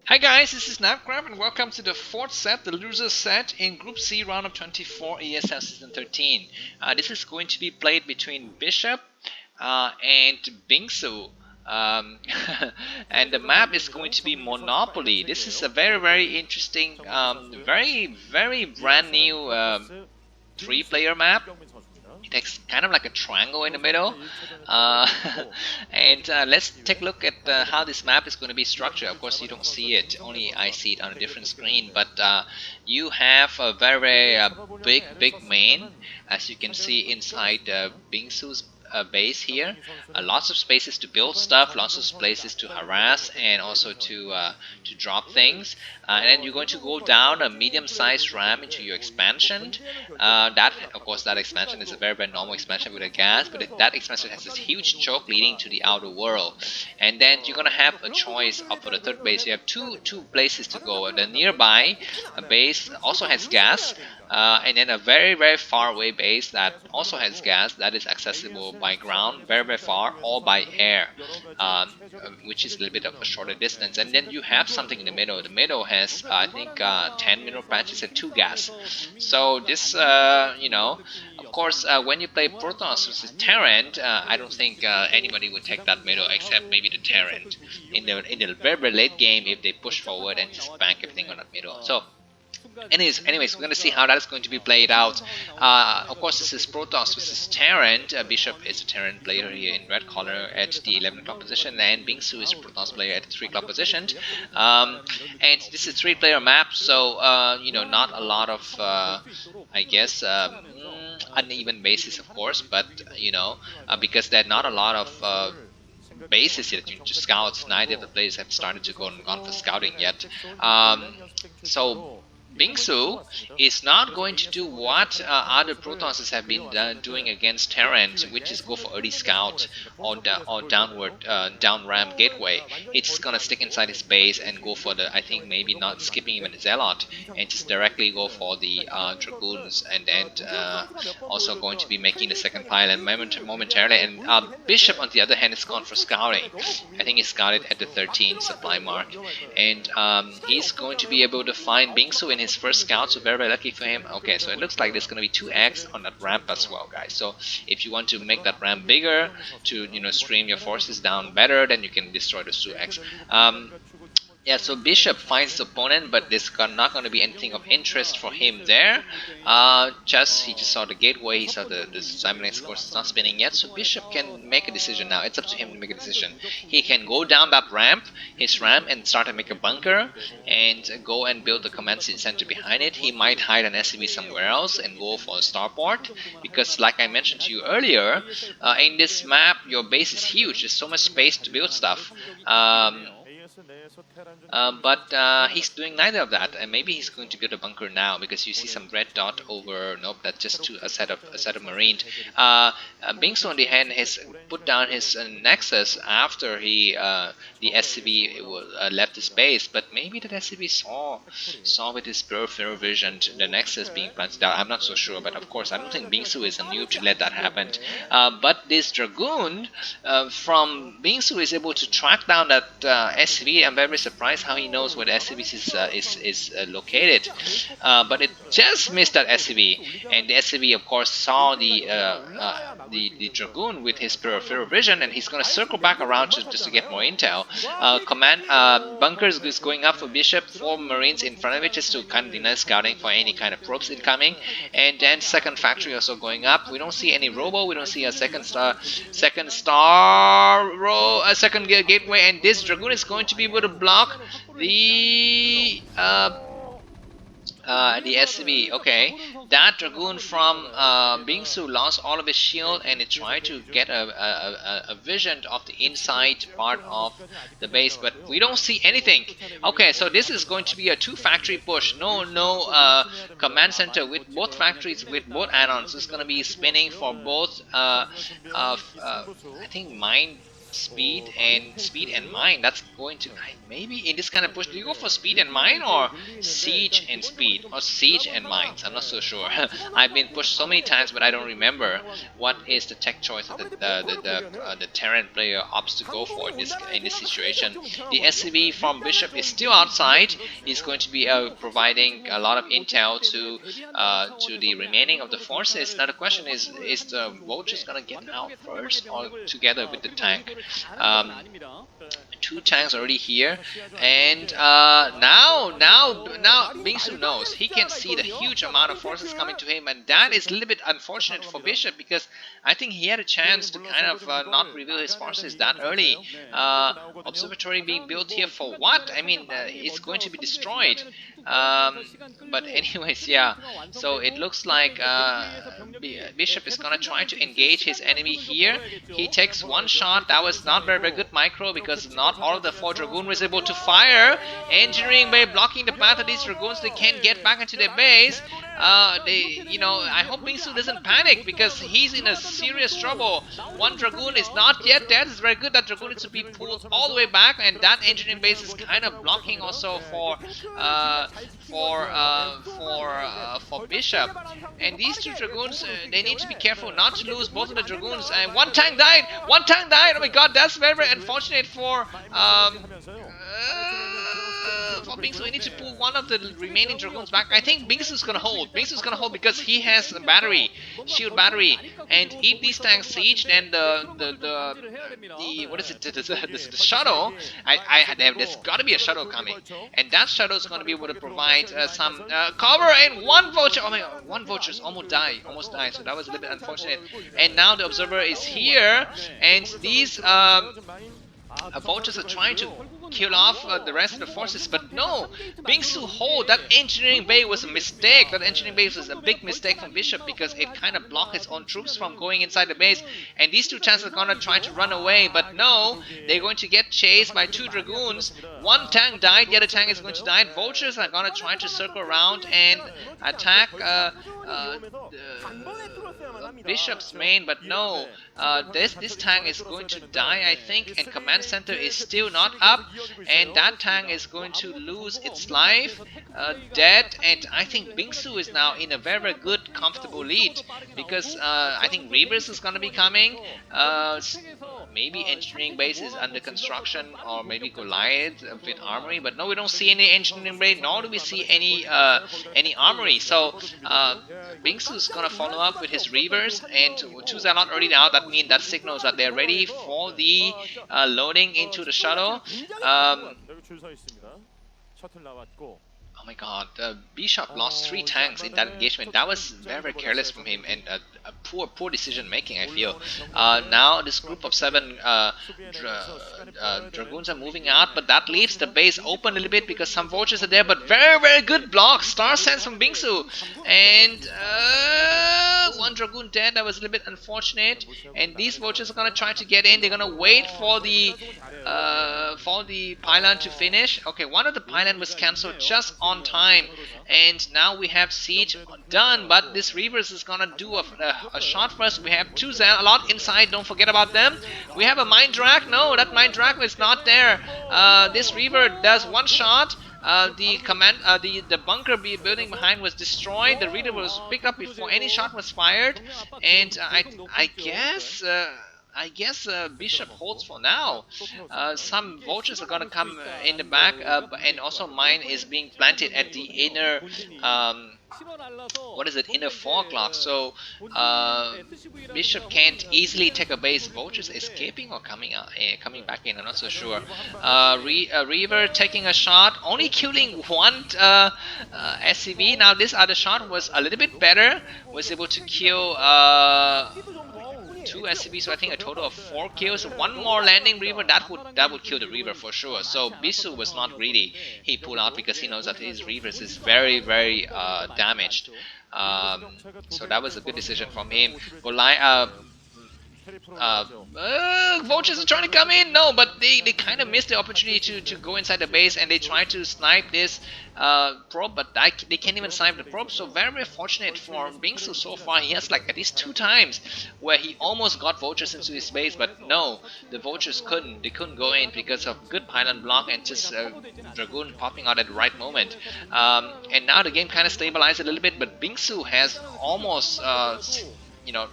Hi guys, this is Starcraft and welcome to the fourth set, the loser set in Group C round of 24 ASL Season 13. This is going to be played between Bishop and Bingsu. Um, and the map is going to be Monopoly. This is a very interesting, very brand new three-player map. It's kind of like a triangle in the middle. Uh, and let's take a look at how this map is going to be structured. Of course, you don't see it, only I see it on a different screen. But you have a very big main, as you can see inside Bingsu's base here. Lots of spaces to build stuff, lots of places to harass, and also to drop things. And then you're going to go down a medium-sized ramp into your expansion. That, of course, that expansion is a very normal expansion with a gas, but that expansion has this huge choke leading to the outer world. And then you're gonna have a choice of for the third base. You have two places to go. The nearby base also has gas, and then a very far away base that also has gas that is accessible by ground, very far, or by air, which is a little bit of a shorter distance. And then you have something in the middle. The middle has I think 10 mineral patches and 2 gas. So this of course, when you play Protoss versus Terran, I don't think anybody would take that middle except maybe the Terran in the very late game if they push forward and just bank everything on that middle. So anyways, we're going to see how that's going to be played out. Of course, this is Protoss versus Terran. Bishop is a Terran player here in red color at the 11 o'clock position, and Bingsu is a Protoss player at the 3 o'clock position. And this is a 3-player map, so not a lot of, I guess, uneven bases, of course, but because there are not a lot of bases that you just scout. Neither of the players have started to gone for scouting yet. So Bingsu is not going to do what other Protons have been doing against Terran, which is go for early scout or downward down ramp gateway. He's just gonna stick inside his base and go for the, I think maybe not skipping even the Zealot, and just directly go for the Dragoons, and also going to be making the second pile and momentarily. And Bishop on the other hand is gone for scouting. I think he scouted at the 13 supply mark, and he's going to be able to find Bingsu in his first scout, so very lucky for him. Okay, so it looks like there's going to be 2 eggs on that ramp as well, guys. So if you want to make that ramp bigger to stream your forces down better, then you can destroy those 2 eggs. Yeah, so Bishop finds the opponent, but there's not going to be anything of interest for him there. He just saw the gateway, he saw the Simonix course is not spinning yet, so Bishop can make a decision now. It's up to him to make a decision. He can go down that ramp, his ramp, and start to make a bunker, and go and build the command center behind it. He might hide an SCV somewhere else and go for a starport, because like I mentioned to you earlier, in this map, your base is huge. There's so much space to build stuff. But he's doing neither of that, and maybe he's going to build a bunker now because you see some red dot over. Nope, that's just a set of marines. Bingsu on the hand has put down his nexus after the SCV left his base, but maybe that SCV saw with his peripheral vision the nexus being planted out. I'm not so sure, but of course I don't think Bingsu is a noob to let that happen. But this Dragoon from Bingsu is able to track down that SCV. I'm very surprised how he knows where the SCV is located, but it just missed that SCV, and the SCV of course saw the Dragoon with his peripheral vision, and he's going to circle back around just to get more intel. Command bunkers is going up for Bishop, 4 Marines in front of it just to kind of deny scouting for any kind of probes incoming, and then second factory also going up. We don't see any robo, we don't see a second gateway, and this Dragoon is going to be able to block the SCV. Okay, that Dragoon from Bingsu lost all of his shield, and it tried to get a vision of the inside part of the base, but we don't see anything. Okay, so this is going to be a 2-factory push. No command center with both factories with both add-ons. It's going to be spinning for both. I think mine speed and mine. That's going to maybe in this kind of push. Do you go for speed and mine or siege and speed or siege and mines? I'm not so sure. I've been pushed so many times, but I don't remember what is the tech choice that the Terran player opts to go for in this situation. The SCV from Bishop is still outside. He's going to be providing a lot of intel to the remaining of the forces. Now the question is the vultures gonna get out first or together with the tank? Two tanks already here, and now Bingsu knows. He can see the huge amount of forces coming to him, and that is a little bit unfortunate for Bishop, because I think he had a chance to kind of not reveal his forces that early. Observatory being built here for what? I mean, it's going to be destroyed. But anyways, yeah, so it looks like Bishop is gonna try to engage his enemy here. He takes one shot. That was not very good micro, because not all of the 4 Dragoon was able to fire. Engineering Bay blocking the path of these Dragoons. They can't get back into their base. I hope Bingsu doesn't panic, because he's in a serious trouble. One Dragoon is not yet dead. It's very good that Dragoon needs to be pulled all the way back, and that engineering base is kind of blocking also for Bishop. And these 2 Dragoons, they need to be careful not to lose both of the Dragoons. And one tank died! One tank died! Oh my god, that's very unfortunate for Bingsu. We need to pull one of the remaining Dragoons back. I think Bingsu's gonna hold. Bingsu's gonna hold because he has a battery, shield battery, and if these tanks siege, then the what is it? The shuttle. There's got to be a shuttle coming, and that shuttle is gonna be able to provide some cover. And one vulture. Oh my god, one vulture's almost died. So that was a little bit unfortunate. And now the observer is here, and these vultures are trying to kill off the rest of the forces, but no, Bingsu hold. That engineering bay was a mistake. That engineering base was a big mistake from Bishop, because it kind of blocked his own troops from going inside the base, and these 2 tanks are gonna try to run away, but no, they're going to get chased by 2 Dragoons. One tank died, the other tank is going to die. Vultures are gonna try to circle around and attack Bishop's main, but no, this tank is going to die, I think, and command center is still not up, and that tank is going to lose its life, dead. And I think Bingsu is now in a very good, comfortable lead, because I think Reavers is going to be coming. Maybe engineering base is under construction, or maybe Goliath with armory, but no, we don't see any engineering base, nor do we see any armory. So Bingsu is gonna follow up with his Reavers, and 2s are not already out. That signals that they're ready for the loading into the shuttle. Oh my god, Bishop lost 3 tanks in that engagement. That was very careless from him, and a poor decision making, I feel. Now this group of 7 Dragoons are moving out, but that leaves the base open a little bit because some vultures are there, but very good block. Star Sense from Bingsu, and 1 Dragoon dead. That was a little bit unfortunate, and these vultures are gonna try to get in. They're gonna wait for the pylon to finish. Okay, one of the pylon was cancelled just on time, and now we have siege done, but this Reavers is gonna do a shot first. We have 2 a lot inside, don't forget about them. We have a mine drag. No, that mine drag is not there. This Reaver does 1 shot. The bunker building behind was destroyed. The Reaver was picked up before any shot was fired, and I guess Bishop holds for now. Some vultures are gonna come in the back, and also mine is being planted at the inner inner fog lock. So Bishop can't easily take a base. Vultures escaping or coming back in, I'm not so sure. Reaver taking a shot, only killing 1 SCV. Now this other shot was a little bit better, was able to kill 2 SCVs, so I think a total of 4 kills. 1 more landing Reaver, that would kill the Reaver for sure. So Bingsu was not greedy. He pulled out because he knows that his Reavers is very damaged. So that was a good decision from him. Vultures are trying to come in. No, but they kind of missed the opportunity to go inside the base, and they try to snipe this probe, but they can't even snipe the probe. So very, very fortunate for Bingsu so far. He has like at least 2 times where he almost got vultures into his base, but no, the vultures couldn't. They couldn't go in because of good pylon block and just Dragoon popping out at the right moment. And now the game kind of stabilized a little bit, but Bingsu has almost you know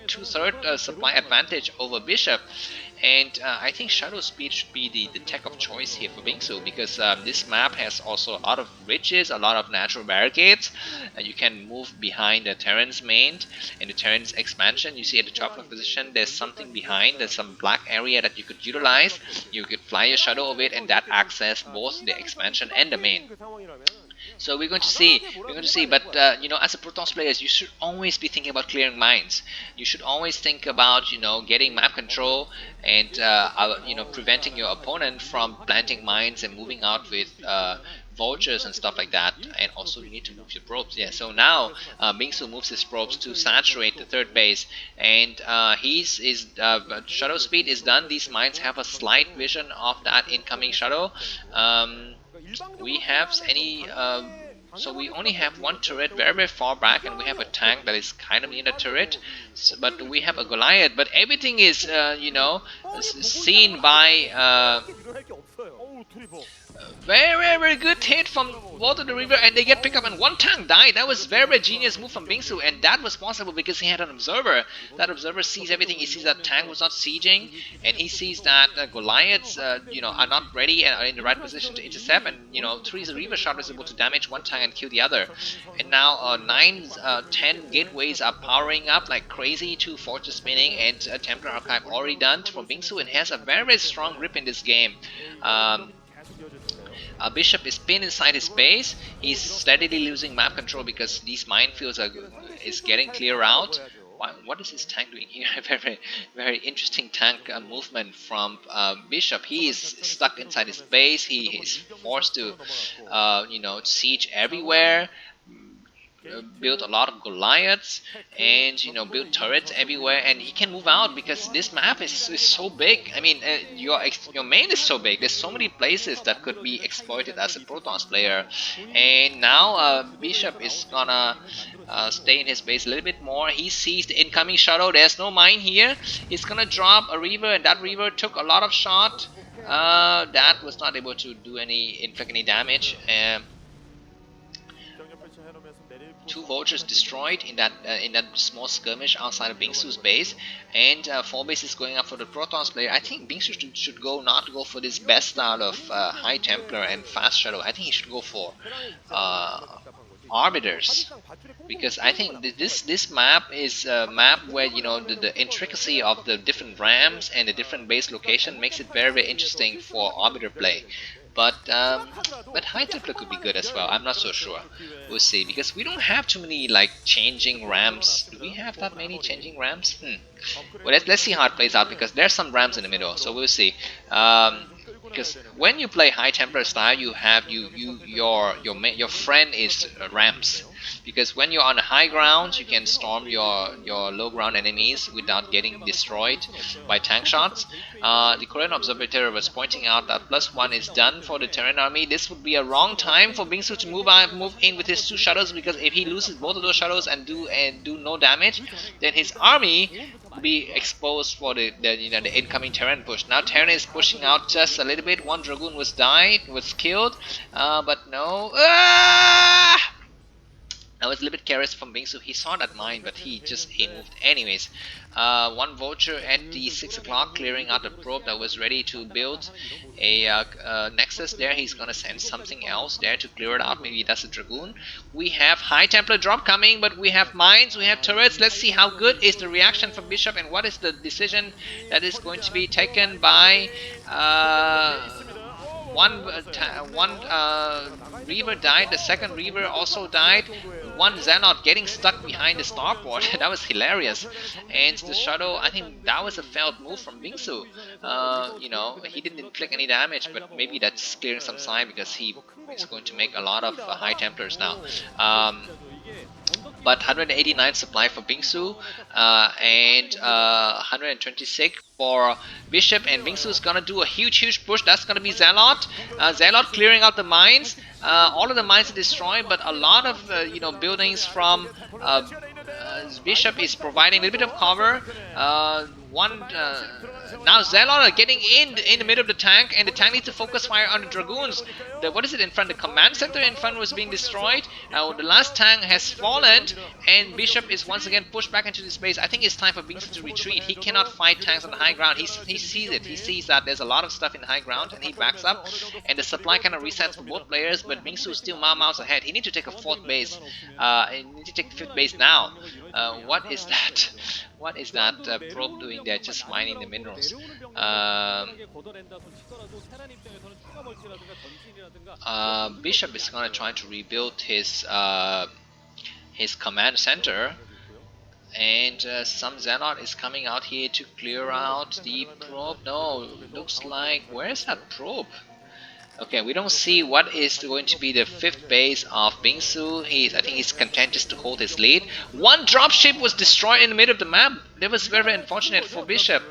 2/3 supply advantage over Bishop, and I think Shadow Speed should be the tech of choice here for Bingsu, because this map has also a lot of bridges, a lot of natural barricades. You can move behind the Terran's main and the Terran's expansion. You see at the top of position there's something behind, there's some black area that you could utilize. You could fly a shadow over it and that access both the expansion and the main. So we're going to see, but as a Protoss players, you should always be thinking about clearing mines. You should always think about, getting map control and, preventing your opponent from planting mines and moving out with vultures and stuff like that. And also you need to move your probes. Yeah, so now Bingsu moves his probes to saturate the third base, and shadow speed is done. These mines have a slight vision of that incoming shadow. We have any so we only have one turret very, very far back, and we have a tank that is kind of near the turret, but we have a Goliath, but everything is seen by very, very, very good hit from Water the River, and they get picked up, and one tank died. That was very, very genius move from Bingsu, and that was possible because he had an observer. That observer sees everything. He sees that tank was not sieging, and he sees that Goliaths, are not ready and are in the right position to intercept, and through the Reaver shot was able to damage one tank and kill the other. And now 10 gateways are powering up like crazy, 2 fortress spinning, and Templar Archive already done from Bingsu, and has a very, very strong grip in this game. Bishop is pinned inside his base. He's steadily losing map control because these minefields is getting clear out. What is his tank doing here? Very, very interesting tank movement from Bishop. He is stuck inside his base. He is forced to, siege everywhere. Build a lot of Goliaths, and build turrets everywhere, and he can move out because this map is so big. I mean, your main is so big. There's so many places that could be exploited as a Protoss player. And now Bishop is gonna stay in his base a little bit more. He sees the incoming shadow. There's no mine here. He's gonna drop a Reaver, and that Reaver took a lot of shot. That was not able to do inflict any damage. 2 vultures destroyed in that small skirmish outside of Bingsu's base, and 4 bases going up for the Protoss player. I think Bingsu should not go for this best style of High Templar and Fast Shadow. I think he should go for Arbiters, because I think this map is a map where the intricacy of the different rams and the different base location makes it very, very interesting for Arbiter play. But High Templar could be good as well. I'm not so sure. We'll see, because we don't have too many like changing rams. Do we have that many changing rams? Well, let's see how it plays out, because there's some rams in the middle. So we'll see. Because when you play High Templar style, you have your friend is ramps. Because when you're on the high ground, you can storm your low ground enemies without getting destroyed by tank shots. The Korean Observatory was pointing out that +1 is done for the Terran army. This would be a wrong time for Bingsu to move in with his 2 shadows, because if he loses both of those shadows and do no damage, then his army will be exposed for the incoming Terran push. Now Terran is pushing out just a little bit. One Dragoon was killed, but no. I was a little bit careless from Bingsu. He saw that mine, but he moved anyways. 1 vulture at the 6 o'clock, clearing out the probe that was ready to build a nexus there. He's gonna send something else there to clear it out. Maybe that's a Dragoon. We have High Templar drop coming, but we have mines, we have turrets. Let's see how good is the reaction from Bishop, and what is the decision that is going to be taken by one Reaver died, the second Reaver also died. One Xenot getting stuck behind the starport. That was hilarious. And the Shadow, I think that was a failed move from Bingsu. He didn't inflict any damage, but maybe that's clearing some sign, because he is going to make a lot of High Templars now. but 189 supply for Bingsu, and 126 for Bishop, and Bingsu is gonna do a huge push. That's gonna be Zealot. Zealot clearing out the mines. All of the mines are destroyed, but a lot of buildings from Bishop is providing a little bit of cover. Now Zealot are getting in the middle of the tank, and the tank needs to focus fire on the dragoons. What is it in front? The command center in front was being destroyed. Now the last tank has fallen, and Bishop is once again pushed back into this base. I think it's time for Bingsu to retreat. He cannot fight tanks on the high ground. He sees it. He sees that there's a lot of stuff in the high ground, and he backs up. And the supply kind of resets for both players, but Bingsu is still miles ahead. He needs to take a fourth base. He needs to take the fifth base now. What is that? What is that probe doing there? Just mining the minerals. Bishop is gonna try to rebuild his command center, and some Zealot is coming out here to clear out the probe. No, looks like, where's that probe? Okay, we don't see what is going to be the fifth base of Bingsu. I think he's content just to hold his lead. One dropship was destroyed in the middle of the map. That was very unfortunate for Bishop.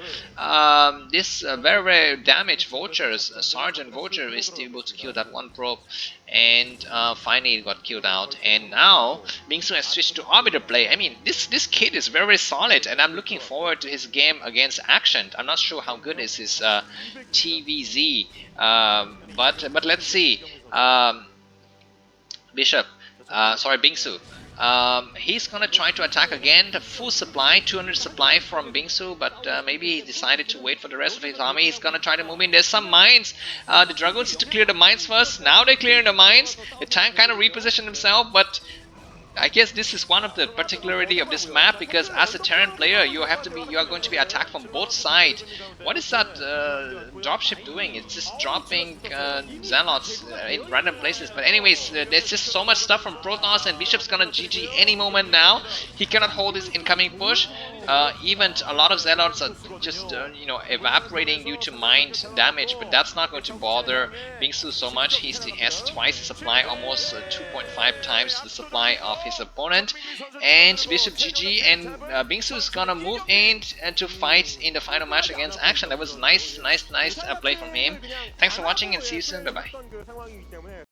This very damaged Vulture, Sergeant Vulture, is able to kill that one probe, and finally it got killed out. And now Bingsu has switched to Arbiter play. I mean, this kid is very solid, and I'm looking forward to his game against Action. I'm not sure how good is his TVZ, but let's see. Bingsu. He's gonna try to attack again. The full supply, 200 supply from Bingsu, but maybe he decided to wait for the rest of his army. He's gonna try to move in. There's some mines. The Dragoons need to clear the mines first. Now they're clearing the mines. The tank kind of repositioned himself, but I guess this is one of the particularity of this map, because as a Terran player, you are going to be attacked from both sides. What is that dropship doing? It's just dropping Zealots in random places. But anyways, there's just so much stuff from Protoss, and Bishop's gonna GG any moment now. He cannot hold his incoming push. Even a lot of Zealots are just evaporating due to mind damage, but that's not going to bother Bingsu so much. He has twice the supply, almost 2.5 times the supply of his opponent. And Bishop GG, and Bingsu is gonna move in to fight in the final match against Action. That was nice play from him. Thanks for watching, and see you soon. Bye bye.